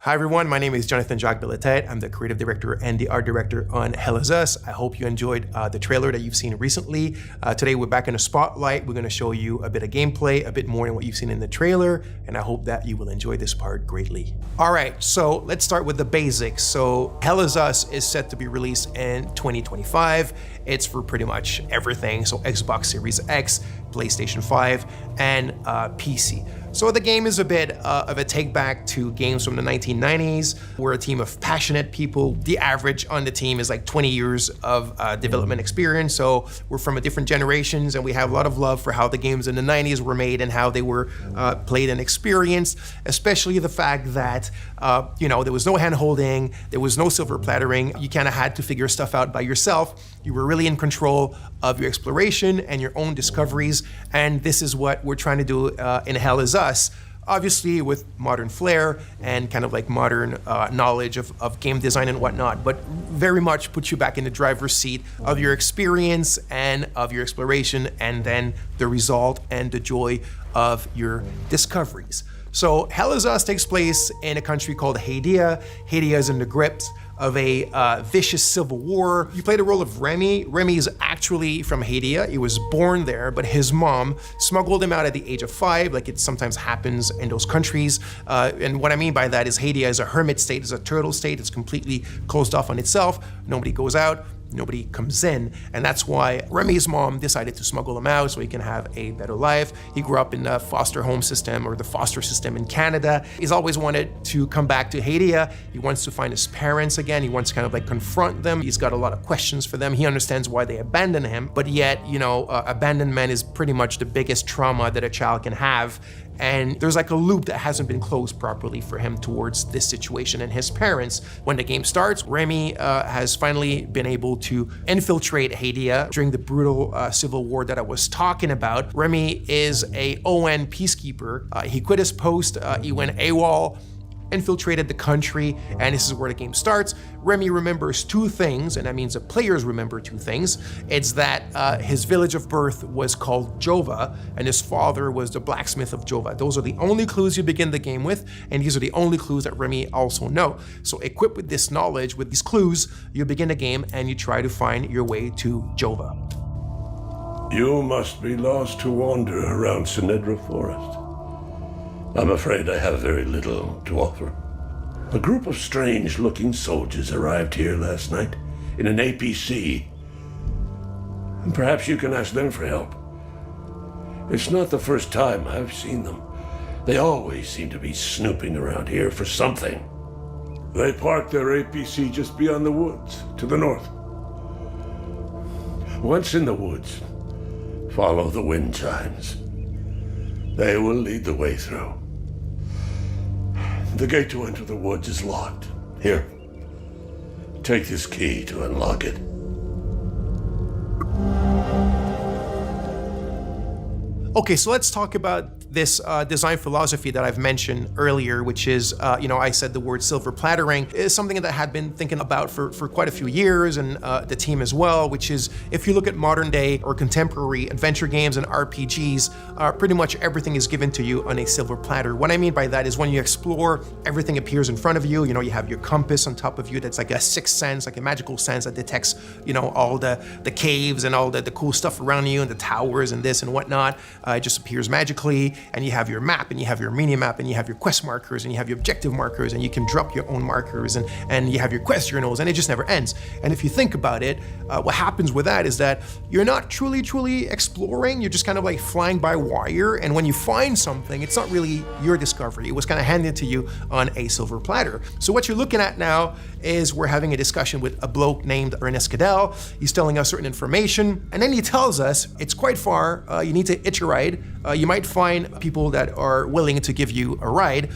Hi everyone, my name is Jonathan Jacques Belatet. I'm the creative director and the art director on Hell Is Us. I hope you enjoyed the trailer that you've seen recently. Today we're back in the spotlight. We're going to show you a bit of gameplay, a bit more than what you've seen in the trailer, and I hope that you will enjoy this part greatly. All right, so let's start with the basics. So Hell Is Us is set to be released in 2025. It's for pretty much everything, so Xbox Series X, PlayStation 5, and PC. So the game is a bit of a take back to games from the 1990s. We're a team of passionate people. The average on the team is like 20 years of development experience. So we're from a different generations and we have a lot of love for how the games in the 90s were made and how they were played and experienced, especially the fact that, there was no hand holding, there was no silver plattering. You kind of had to figure stuff out by yourself. You were really in control of your exploration and your own discoveries. And this is what we're trying to do in Hell Is Us, obviously with modern flair and kind of like modern knowledge of game design and whatnot, but very much put you back in the driver's seat of your experience and of your exploration, and then the result and the joy of your discoveries. So Hell Is Us takes place in a country called Hadia. Hadia is in the grips of a vicious civil war. You play the role of Remy. Remy is actually from Hadia. He was born there, but his mom smuggled him out at the age of 5, like it sometimes happens in those countries. And what I mean by that is Hadia is a hermit state, is a turtle state. It's completely closed off on itself. Nobody goes out, nobody comes in. And that's why Remy's mom decided to smuggle him out so he can have a better life. He grew up in the foster home system, or the foster system in Canada. He's always wanted to come back to Hadia. He wants to find his parents again. He wants to kind of like confront them. He's got a lot of questions for them. He understands why they abandoned him, but yet, abandonment is pretty much the biggest trauma that a child can have. And there's like a loop that hasn't been closed properly for him towards this situation and his parents. When the game starts, Remy has finally been able to infiltrate Hadia during the brutal civil war that I was talking about. Remy is a ON peacekeeper. He quit his post, he went AWOL, infiltrated the country, and this is where the game starts. Remy remembers 2 things, and that means the players remember 2 things. It's that his village of birth was called Jova, and his father was the blacksmith of Jova. Those are the only clues you begin the game with, and these are the only clues that Remy also know. So equipped with this knowledge, with these clues, you begin the game and you try to find your way to Jova. You must be lost to wander around Sinedra Forest. I'm afraid I have very little to offer. A group of strange-looking soldiers arrived here last night in an APC. And perhaps you can ask them for help. It's not the first time I've seen them. They always seem to be snooping around here for something. They parked their APC just beyond the woods, to the north. Once in the woods, follow the wind chimes. They will lead the way through. The gate to enter the woods is locked. Here, take this key to unlock it. Okay, so let's talk about this design philosophy that I've mentioned earlier, which is, I said the word silver plattering, is something that I had been thinking about for quite a few years, and the team as well, which is, if you look at modern day or contemporary adventure games and RPGs, pretty much everything is given to you on a silver platter. What I mean by that is when you explore, everything appears in front of you. You have your compass on top of you that's like a sixth sense, like a magical sense that detects, all the caves and all the cool stuff around you and the towers and this and whatnot. It just appears magically. And you have your map, and you have your mini map, and you have your quest markers, and you have your objective markers, and you can drop your own markers, and you have your quest journals, and it just never ends. And if you think about it, what happens with that is that you're not truly exploring. You're just kind of like flying by wire, and when you find something, it's not really your discovery. It was kind of handed to you on a silver platter. So what you're looking at now is we're having a discussion with a bloke named Ernest Cadell. He's telling us certain information, and then he tells us it's quite far. You need to hitch a ride. You might find people that are willing to give you a ride.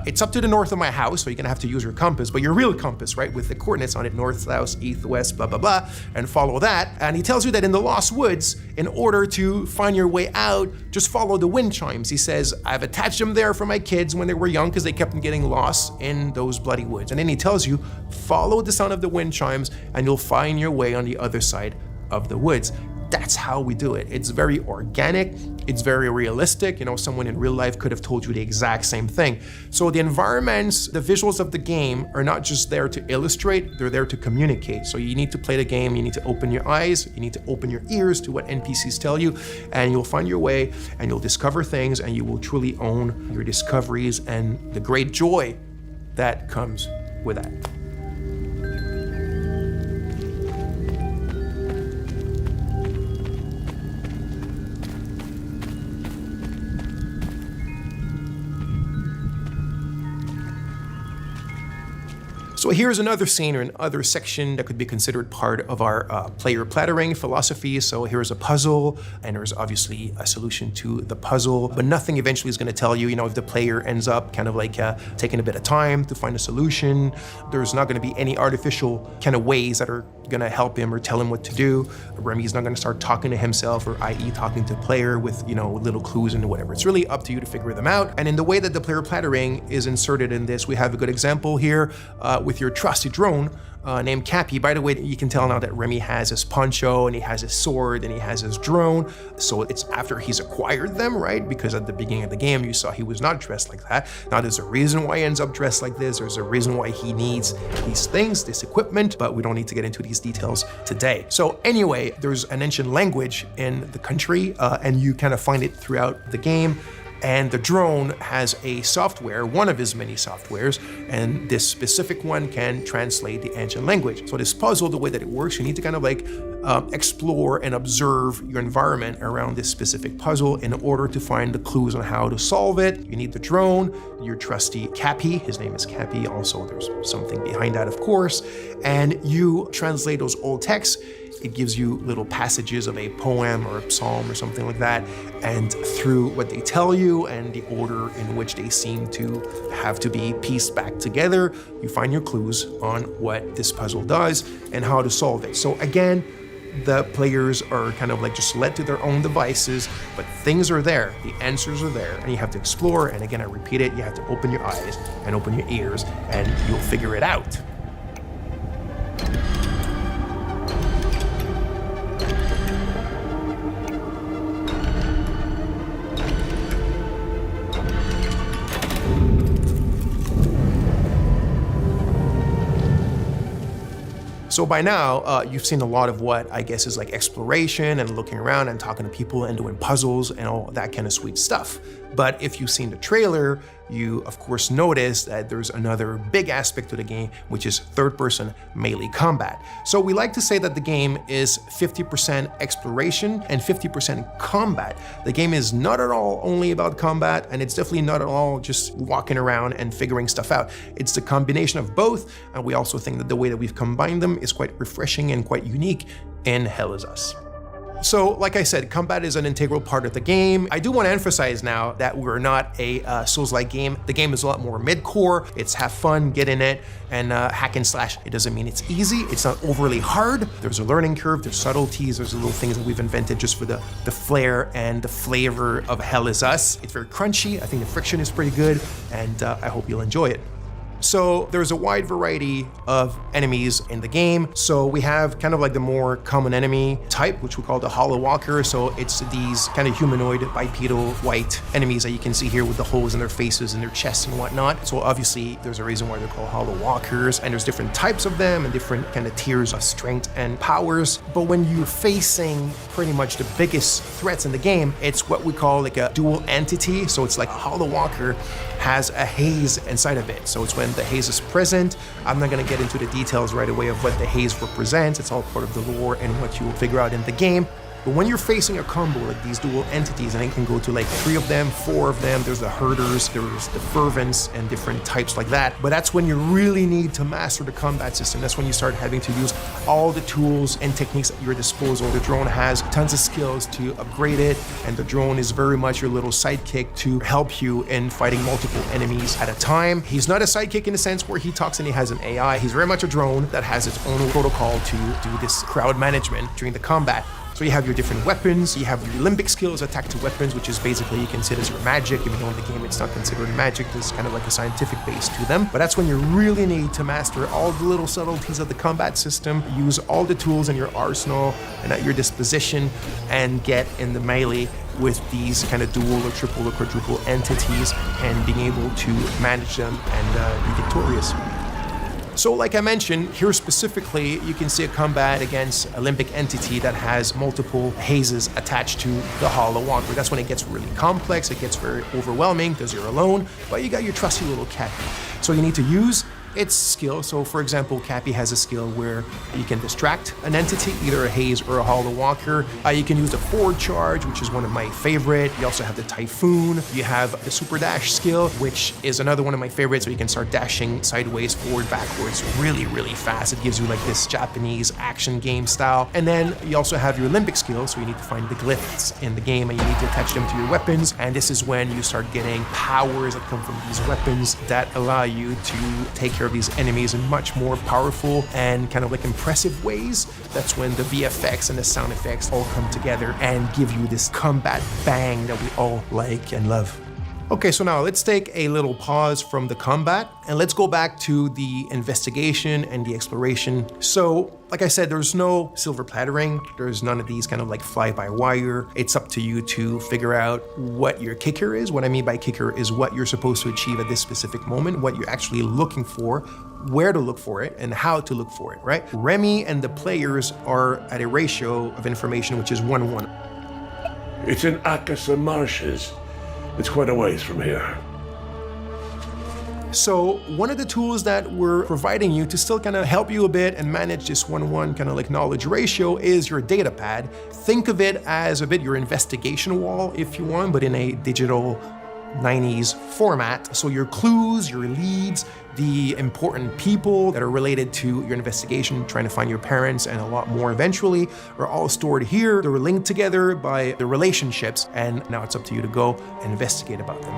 It's up to the north of my house, so you're gonna have to use your compass, but your real compass, right, with the coordinates on it, north, south, east, west, blah, blah, blah, and follow that. And he tells you that in the Lost Woods, in order to find your way out, just follow the wind chimes. He says, I've attached them there for my kids when they were young because they kept on getting lost in those bloody woods. And then he tells you, follow the sound of the wind chimes and you'll find your way on the other side of the woods. that's how we do it. It's very organic, it's very realistic. You know, someone in real life could have told you the exact same thing. So the environments, the visuals of the game are not just there to illustrate, they're there to communicate. So you need to play the game, you need to open your eyes, you need to open your ears to what NPCs tell you, and you'll find your way and you'll discover things, and you will truly own your discoveries and the great joy that comes with that. So here's another scene or another section that could be considered part of our player plattering philosophy. So here's a puzzle, and there's obviously a solution to the puzzle, but nothing eventually is going to tell you, you know, if the player ends up kind of like taking a bit of time to find a solution. There's not going to be any artificial kind of ways that are going to help him or tell him what to do. Remy's not going to start talking to himself, or i.e. talking to the player with, you know, little clues and whatever. It's really up to you to figure them out. And in the way that the player plattering is inserted in this, we have a good example here with your trusty drone named Cappy. By the way, you can tell now that Remy has his poncho and he has his sword and he has his drone. So it's after he's acquired them, right? Because at the beginning of the game, you saw he was not dressed like that. Now there's a reason why he ends up dressed like this. There's a reason why he needs these things, this equipment, but we don't need to get into these details today. So anyway, there's an ancient language in the country and you kind of find it throughout the game. And the drone has a software, one of his many softwares, and this specific one can translate the ancient language. So this puzzle, the way that it works, you need to kind of like explore and observe your environment around this specific puzzle in order to find the clues on how to solve it. You need the drone, your trusty Cappy, his name is Cappy, also there's something behind that, of course, and you translate those old texts. It gives you little passages of a poem or a psalm or something like that. And through what they tell you and the order in which they seem to have to be pieced back together, you find your clues on what this puzzle does and how to solve it. So again, the players are kind of like just led to their own devices, but things are there, the answers are there, and you have to explore. And again, I repeat it, you have to open your eyes and open your ears and you'll figure it out. So by now, you've seen a lot of what I guess is like exploration and looking around and talking to people and doing puzzles and all that kind of sweet stuff. But if you've seen the trailer, you of course notice that there's another big aspect to the game, which is third-person melee combat. So we like to say that the game is 50% exploration and 50% combat. The game is not at all only about combat, and it's definitely not at all just walking around and figuring stuff out. It's the combination of both, and we also think that the way that we've combined them is quite refreshing and quite unique in Hell Is Us. So, like I said, combat is an integral part of the game. I do want to emphasize now that we're not a Souls-like game. The game is a lot more mid-core. It's have fun, get in it, and hack and slash. It doesn't mean it's easy. It's not overly hard. There's a learning curve. There's subtleties. There's little things that we've invented just for the flair and the flavor of Hell Is Us. It's very crunchy. I think the friction is pretty good, and I hope you'll enjoy it. So there's a wide variety of enemies in the game. So we have kind of like the more common enemy type, which we call the Hollow Walker. So it's these kind of humanoid, bipedal, white enemies that you can see here with the holes in their faces and their chests and whatnot. So obviously there's a reason why they're called Hollow Walkers, and there's different types of them and different kind of tiers of strength and powers. But when you're facing pretty much the biggest threats in the game, it's what we call like a dual entity. So it's like a Hollow Walker has a haze inside of it. So it's when the haze is present. I'm not going to get into the details right away of what the haze represents. It's all part of the lore and what you will figure out in the game. But when you're facing a combo like these dual entities, and it can go to like 3 of them, 4 of them, there's the herders, there's the fervents, and different types like that. But that's when you really need to master the combat system. That's when you start having to use all the tools and techniques at your disposal. The drone has tons of skills to upgrade it, and the drone is very much your little sidekick to help you in fighting multiple enemies at a time. He's not a sidekick in the sense where he talks and he has an AI. He's very much a drone that has its own protocol to do this crowd management during the combat. So you have your different weapons, you have your limbic skills, attack to weapons, which is basically you consider as your magic, even though in the game it's not considered magic, there's kind of like a scientific base to them. But that's when you really need to master all the little subtleties of the combat system, use all the tools in your arsenal and at your disposition, and get in the melee with these kind of dual or triple or quadruple entities and being able to manage them and be victorious. So like I mentioned, here specifically, you can see a combat against a limbic entity that has multiple hazes attached to the Hollow Walker. That's when it gets really complex, it gets very overwhelming because you're alone, but you got your trusty little Cappy. So you need to use its skill. So for example, Cappy has a skill where you can distract an entity, either a haze or a Hollow Walker. You can use the forward charge, which is one of my favorite. You also have the Typhoon. You have the super dash skill, which is another one of my favorites. So you can start dashing sideways, forward, backwards, really, really fast. It gives you like this Japanese action game style. And then you also have your limbic skill. So you need to find the glyphs in the game and you need to attach them to your weapons. And this is when you start getting powers that come from these weapons that allow you to take care of these enemies in much more powerful and kind of like impressive ways. That's when the VFX and the sound effects all come together and give you this combat bang that we all like and love. Okay, so now let's take a little pause from the combat and let's go back to the investigation and the exploration. So, like I said, there's no silver plattering. There's none of these kind of like fly-by-wire. It's up to you to figure out what your kicker is. What I mean by kicker is what you're supposed to achieve at this specific moment, what you're actually looking for, where to look for it, and how to look for it, right? Remy and the players are at a ratio of information which is 1-1. It's in Akasa Marshes. It's quite a ways from here. So one of the tools that we're providing you to still kind of help you a bit and manage this 1-1 kind of like knowledge ratio is your data pad. Think of it as a bit your investigation wall if you want, but in a digital 90s format. So your clues, your leads, the important people that are related to your investigation, trying to find your parents and a lot more eventually, are all stored here. They're linked together by the relationships, and now it's up to you to go and investigate about them.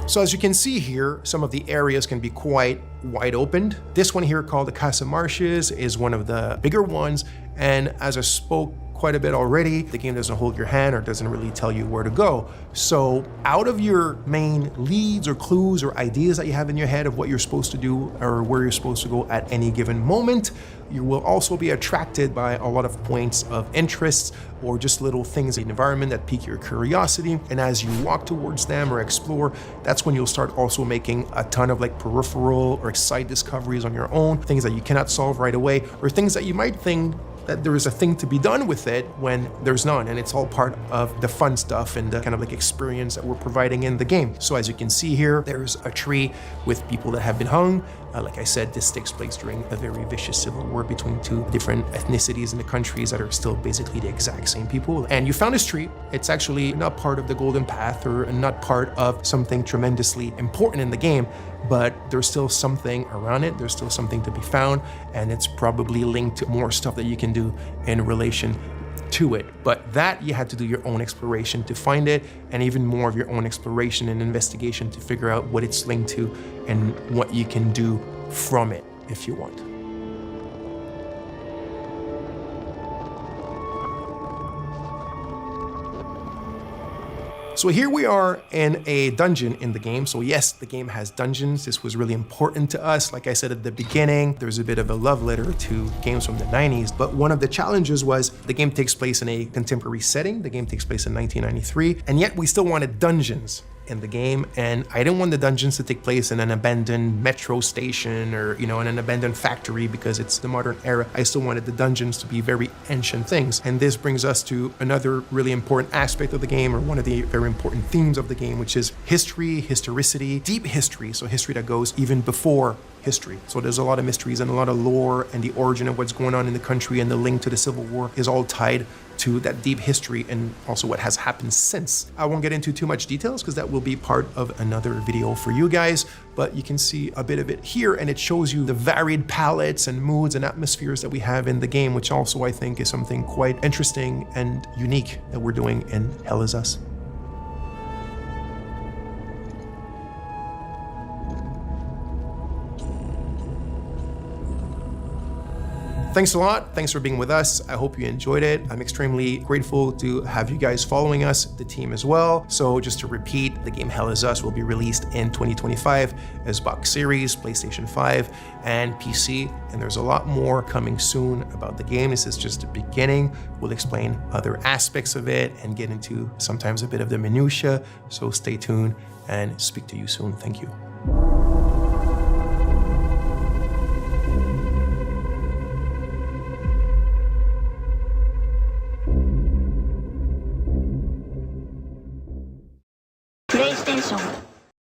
So as you can see here, some of the areas can be quite wide opened. This one here called the Casa Marshes is one of the bigger ones. And as I spoke quite a bit already, the game doesn't hold your hand or doesn't really tell you where to go. So out of your main leads or clues or ideas that you have in your head of what you're supposed to do or where you're supposed to go at any given moment, you will also be attracted by a lot of points of interest or just little things in the environment that pique your curiosity. And as you walk towards them or explore, that's when you'll start also making a ton of like peripheral or side discoveries on your own, things that you cannot solve right away, or things that you might think that there is a thing to be done with it when there's none, and it's all part of the fun stuff and the kind of like experience that we're providing in the game. So as you can see here, there's a tree with people that have been hung. Like I said, this takes place during a very vicious civil war between two different ethnicities in the countries that are still basically the exact same people. And you found this tree. It's actually not part of the Golden Path or not part of something tremendously important in the game, but there's still something around it. There's still something to be found, and it's probably linked to more stuff that you can do in relation to it. But that you had to do your own exploration to find it, and even more of your own exploration and investigation to figure out what it's linked to and what you can do from it if you want. So here we are in a dungeon in the game. So yes, the game has dungeons. This was really important to us. Like I said at the beginning, there's a bit of a love letter to games from the 90s, but one of the challenges was the game takes place in a contemporary setting. The game takes place in 1993, and yet we still wanted dungeons in the game, and I didn't want the dungeons to take place in an abandoned metro station or, you know, in an abandoned factory because it's the modern era. I still wanted the dungeons to be very ancient things, and this brings us to another really important aspect of the game, or one of the very important themes of the game, which is history, historicity, deep history, so history that goes even before history. So there's a lot of mysteries and a lot of lore, and the origin of what's going on in the country and the link to the Civil War is all tied to that deep history and also what has happened since. I won't get into too much details because that will be part of another video for you guys, but you can see a bit of it here, and it shows you the varied palettes and moods and atmospheres that we have in the game, which also I think is something quite interesting and unique that we're doing in Hell Is Us. Thanks a lot. Thanks for being with us. I hope you enjoyed it. I'm extremely grateful to have you guys following us, the team as well. So just to repeat, the game Hell Is Us will be released in 2025 as Xbox Series, PlayStation 5, and PC. And there's a lot more coming soon about the game. This is just the beginning. We'll explain other aspects of it and get into sometimes a bit of the minutia. So stay tuned and speak to you soon. Thank you. PlayStation